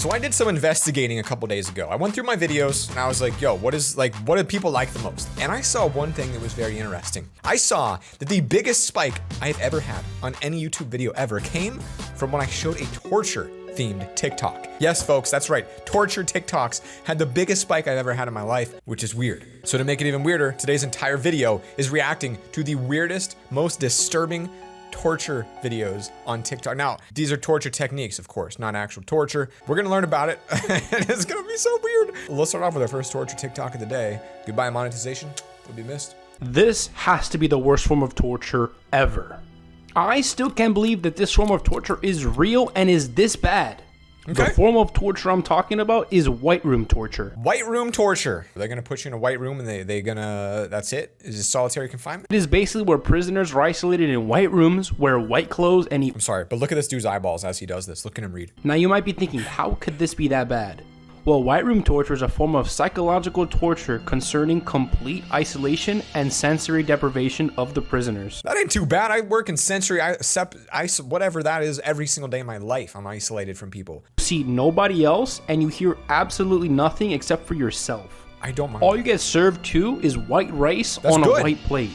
So I did some investigating a couple days ago. I went through my videos and I was like, yo, what do people like the most? And I saw one thing that was very interesting. I saw that the biggest spike I've ever had on any YouTube video ever came from when I showed a torture themed TikTok. Yes, folks, that's right. Torture TikToks had the biggest spike I've ever had in my life, which is weird. So to make it even weirder, today's entire video is reacting to the weirdest, most disturbing torture videos on TikTok. Now, these are torture techniques, of course, not actual torture. We're gonna learn about it, and it's gonna be so weird. Let's start off with our first torture TikTok of the day. Goodbye monetization, will be missed. This has to be the worst form of torture ever. I still can't believe that this form of torture is real and is this bad. Okay. The form of torture I'm talking about is white room torture. White room torture. They're gonna put you in a white room and they gonna, that's it? Is it solitary confinement? It is basically where prisoners are isolated in white rooms, wear white clothes, and eat. I'm sorry, but look at this dude's eyeballs as he does this. Look at him read. Now you might be thinking, how could this be that bad? Well, white room torture is a form of psychological torture concerning complete isolation and sensory deprivation of the prisoners. That ain't too bad. I work in sensory, whatever that is, every single day of my life. I'm isolated from people. You see nobody else, and you hear absolutely nothing except for yourself. I don't mind. All you get served too is white rice on a white plate.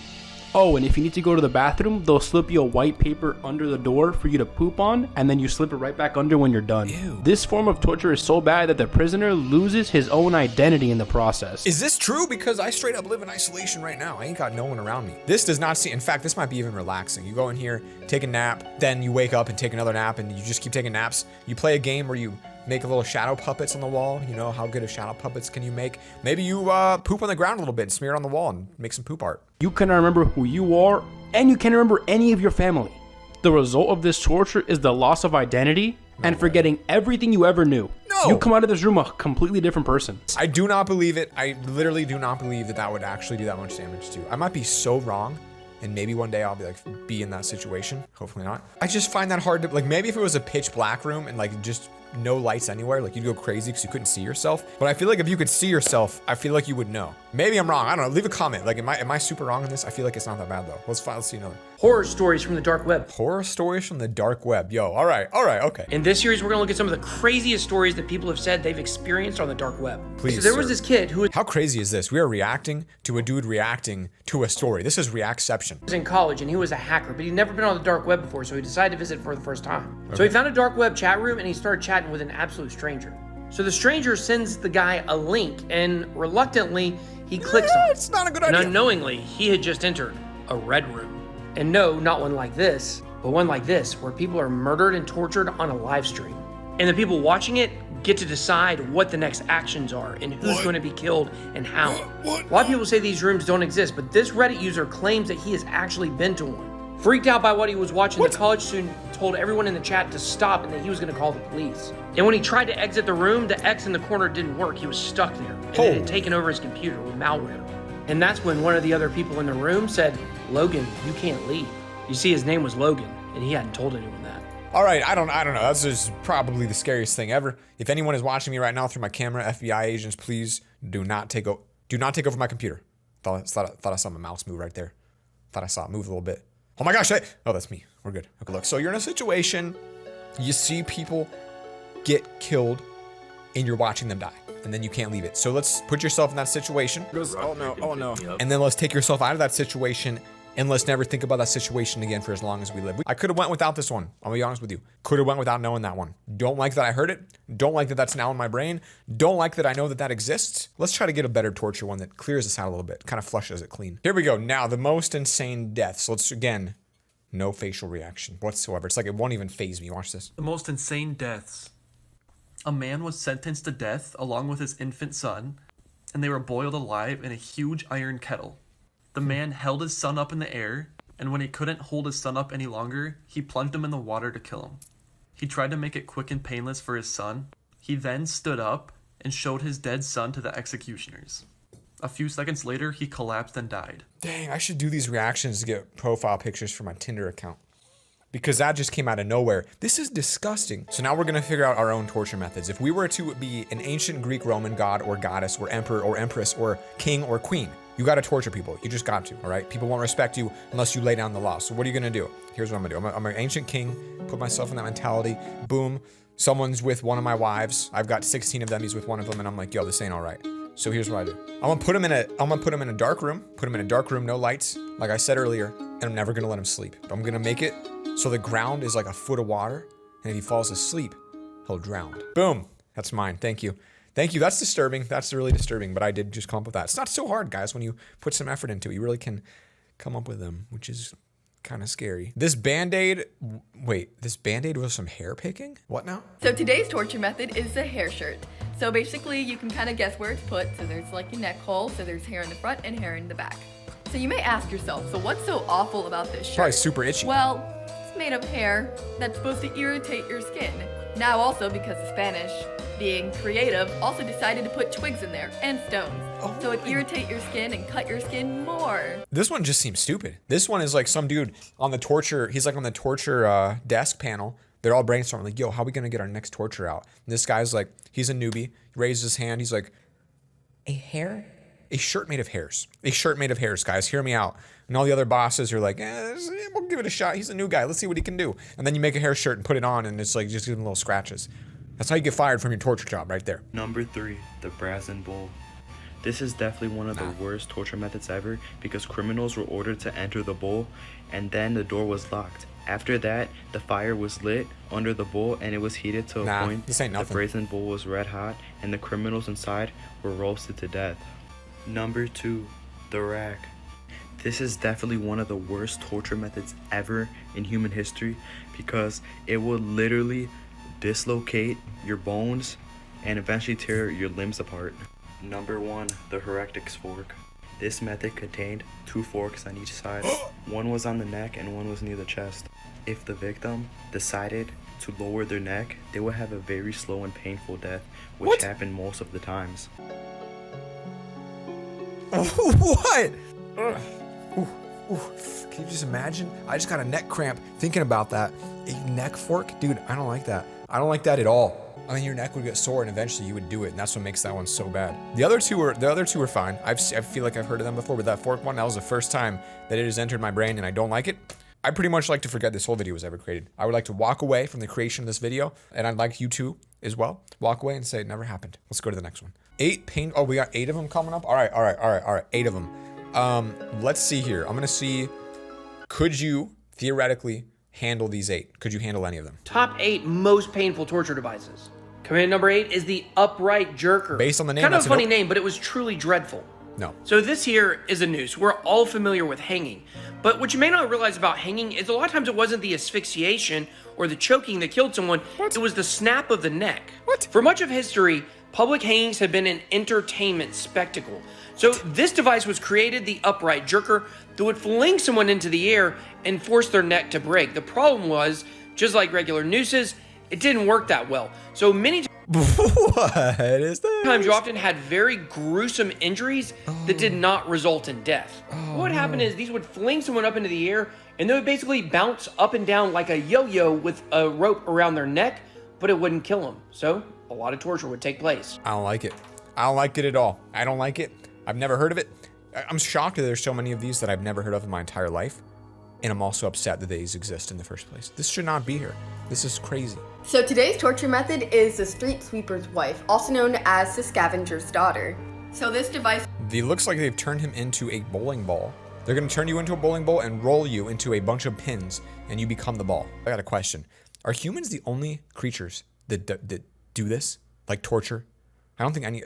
Oh, and if you need to go to the bathroom, they'll slip you a white paper under the door for you to poop on, and then you slip it right back under when you're done. Ew. This form of torture is so bad that the prisoner loses his own identity in the process. Is this true? Because I straight up live in isolation right now. I ain't got no one around me. This does not seem, in fact, this might be even relaxing. You go in here, take a nap, then you wake up and take another nap, and you just keep taking naps. You play a game where you make a little shadow puppets on the wall. You know, how good of shadow puppets can you make? Maybe you poop on the ground a little bit and smear it on the wall and make some poop art. You cannot remember who you are, and you can't remember any of your family. The result of this torture is the loss of identity and forgetting everything you ever knew. No. You come out of this room a completely different person. I do not believe it. I literally do not believe that that would actually do that much damage to you. I might be so wrong. And maybe one day I'll be in that situation. Hopefully not. I just find that hard to, like, maybe if it was a pitch black room and like just no lights anywhere, like you'd go crazy because you couldn't see yourself. But I feel like if you could see yourself, I feel like you would know. Maybe I'm wrong. I don't know. Leave a comment. Like, am I super wrong in this? I feel like it's not that bad though. Let's see another. Horror stories from the dark web. Horror stories from the dark web. Yo, all right, okay. In this series, we're gonna look at some of the craziest stories that people have said they've experienced on the dark web. Please, so there was this kid who How crazy is this? We are reacting to a dude reacting to a story. This is reactception. was in college and he was a hacker, but he'd never been on the dark web before, so he decided to visit for the first time. So he found a dark web chat room and he started chatting with an absolute stranger. So the stranger sends the guy a link and reluctantly he clicks on it. It's not a good And idea. unknowingly, he had just entered a red room. And no, not one like this, but one like this, where people are murdered and tortured on a live stream. And the people watching it get to decide what the next actions are and who's going to be killed and how. A lot of people say these rooms don't exist, but this Reddit user claims that he has actually been to one. Freaked out by what he was watching, the college student told everyone in the chat to stop and that he was going to call the police. And when he tried to exit the room, the X in the corner didn't work. He was stuck there, and it had taken over his computer with malware. And that's when one of the other people in the room said, "Logan, you can't leave." You see, his name was Logan, and he hadn't told anyone that. All right, I don't know. That's just probably the scariest thing ever. If anyone is watching me right now through my camera, FBI agents, please do not take over my computer. Thought I saw my mouse move right there. Thought I saw it move a little bit. Oh my gosh! Oh, that's me. We're good. Okay, look. So you're in a situation, you see people get killed, and you're watching them die, and then you can't leave it. So let's put yourself in that situation. Oh no. And then let's take yourself out of that situation. And let's never think about that situation again for as long as we live. I could have went without this one. I'll be honest with you. Could have went without knowing that one. Don't like that I heard it. Don't like that that's now in my brain. Don't like that I know that that exists. Let's try to get a better torture one that clears this out a little bit. Kind of flushes it clean. Here we go. Now, the most insane deaths. Let's, again, no facial reaction whatsoever. It's like it won't even faze me. Watch this. The most insane deaths. A man was sentenced to death along with his infant son, and they were boiled alive in a huge iron kettle. The man held his son up in the air, and when he couldn't hold his son up any longer, he plunged him in the water to kill him. He tried to make it quick and painless for his son. He then stood up and showed his dead son to the executioners. A few seconds later, he collapsed and died. Dang, I should do these reactions to get profile pictures for my Tinder account. Because that just came out of nowhere. This is disgusting. So now we're gonna figure out our own torture methods. If we were to be an ancient Greek Roman god or goddess or emperor or empress or king or queen, you gotta torture people. You just got to, all right? People won't respect you unless you lay down the law. So what are you gonna do? Here's what I'm gonna do. I'm an ancient king, put myself in that mentality. Boom, someone's with one of my wives. I've got 16 of them. He's with one of them, and I'm like, yo, this ain't all right. So here's what I do. I'm gonna put him in a dark room. Put him in a dark room, no lights, like I said earlier, and I'm never gonna let him sleep. I'm gonna make it so the ground is like a foot of water, and if he falls asleep, he'll drown. Boom. That's mine. Thank you. Thank you. That's disturbing. That's really disturbing, but I did just come up with that. It's not so hard, guys, when you put some effort into it. You really can come up with them, which is kind of scary. This Band-Aid was some hair picking? What now? So today's torture method is the hair shirt. So basically you can kind of guess where it's put. So there's like a neck hole, so there's hair in the front and hair in the back. So you may ask yourself, so what's so awful about this shirt? Probably super itchy. Well, it's made of hair that's supposed to irritate your skin. Now also, because the Spanish, being creative, also decided to put twigs in there and stones. So it irritate your skin and cut your skin more. This one just seems stupid. This one is like some dude on the torture, he's like on the torture desk panel. They're all brainstorming like, yo, how are we gonna get our next torture out? And this guy's like, he's a newbie, he raises his hand, he's like, a shirt made of hairs. A shirt made of hairs, guys, hear me out. And all the other bosses are like, we'll give it a shot. He's a new guy, let's see what he can do. And then you make a hair shirt and put it on and it's like, just give him little scratches. That's how you get fired from your torture job right there. Number 3, the brazen bull. This is definitely one of the worst torture methods ever because criminals were ordered to enter the bowl and then the door was locked. After that, the fire was lit under the bowl and it was heated to a point. This ain't nothing. The brazen bull was red hot and the criminals inside were roasted to death. Number 2, the rack. This is definitely one of the worst torture methods ever in human history because it will literally dislocate your bones and eventually tear your limbs apart. Number 1, the heretics fork. This method contained 2 forks on each side. One was on the neck and one was near the chest. If the victim decided to lower their neck, they would have a very slow and painful death, which happened most of the times. What? Can you just imagine? I just got a neck cramp thinking about that. A neck fork? Dude, I don't like that. I don't like that at all. I mean, your neck would get sore and eventually you would do it, and that's what makes that one so bad. The other two are fine. I feel like I've heard of them before, but that fork one, that was the first time that it has entered my brain and I don't like it. I pretty much like to forget this whole video was ever created. I would like to walk away from the creation of this video, and I'd like you to as well. Walk away and say it never happened. Let's go to the next one. 8 pain. Oh, we got 8 of them coming up. All right. 8 of them. Let's see here. I'm gonna see. Could you theoretically handle these 8? Could you handle any of them? Top 8 most painful torture devices. Command number 8 is the upright jerker. Based on the name, kind of a funny name, but it was truly dreadful. No. So this here is a noose. We're all familiar with hanging. But what you may not realize about hanging is a lot of times it wasn't the asphyxiation or the choking that killed someone. It was the snap of the neck. For much of history, public hangings have been an entertainment spectacle. So this device was created, the upright jerker, that would fling someone into the air and force their neck to break. The problem was, just like regular nooses, it didn't work that well. So many What is that? times you often had very gruesome injuries that did not result in death. What would happen is these would fling someone up into the air and they would basically bounce up and down like a yo-yo with a rope around their neck, but it wouldn't kill them. So a lot of torture would take place. I don't like it. I don't like it at all. I don't like it. I've never heard of it. I'm shocked that there's so many of these that I've never heard of in my entire life. And I'm also upset that these exist in the first place. This should not be here. This is crazy. So today's torture method is the street sweeper's wife, also known as the scavenger's daughter. So this device... It looks like they've turned him into a bowling ball. They're gonna turn you into a bowling ball and roll you into a bunch of pins and you become the ball. I got a question. Are humans the only creatures that do this? Like torture? I don't think any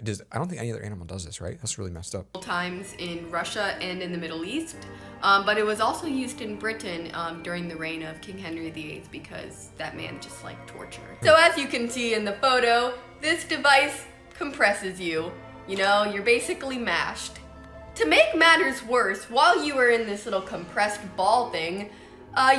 other animal does this, right? That's really messed up. Times in Russia and in the Middle East, but it was also used in Britain during the reign of King Henry VIII because that man just liked torture. So as you can see in the photo, this device compresses you. You know, you're basically mashed. To make matters worse, while you were in this little compressed ball thing,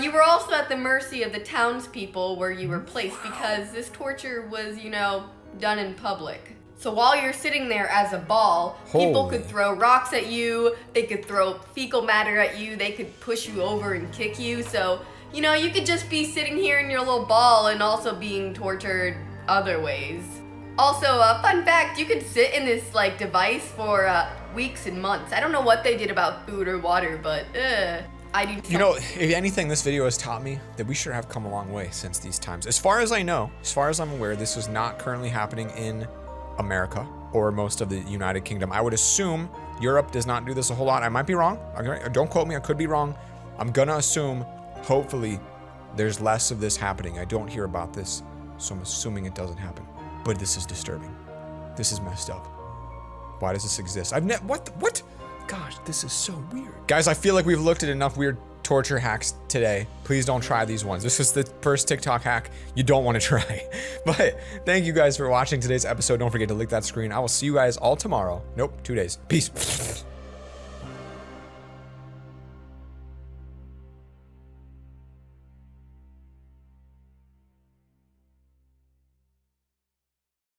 you were also at the mercy of the townspeople where you were placed because this torture was, you know, done in public. So while you're sitting there as a ball, people could throw rocks at you, they could throw fecal matter at you, they could push you over and kick you. So, you know, you could just be sitting here in your little ball and also being tortured other ways. Also, fun fact, you could sit in this device for weeks and months. I don't know what they did about food or water, but I do. You know, if anything, this video has taught me that we sure have come a long way since these times. As far as I know, as far as I'm aware, this is not currently happening in America or most of the United Kingdom. I would assume Europe does not do this a whole lot. I might be wrong. Don't quote me. I could be wrong. I'm gonna assume, hopefully, there's less of this happening. I don't hear about this, so I'm assuming it doesn't happen. But this is disturbing. This is messed up. Why does this exist? What? Gosh, this is so weird. Guys, I feel like we've looked at enough weird torture hacks today. Please don't try these ones. This is the first TikTok hack you don't want to try. But thank you guys for watching today's episode. Don't forget to lick that screen. I will see you guys all tomorrow. Nope, 2 days. Peace.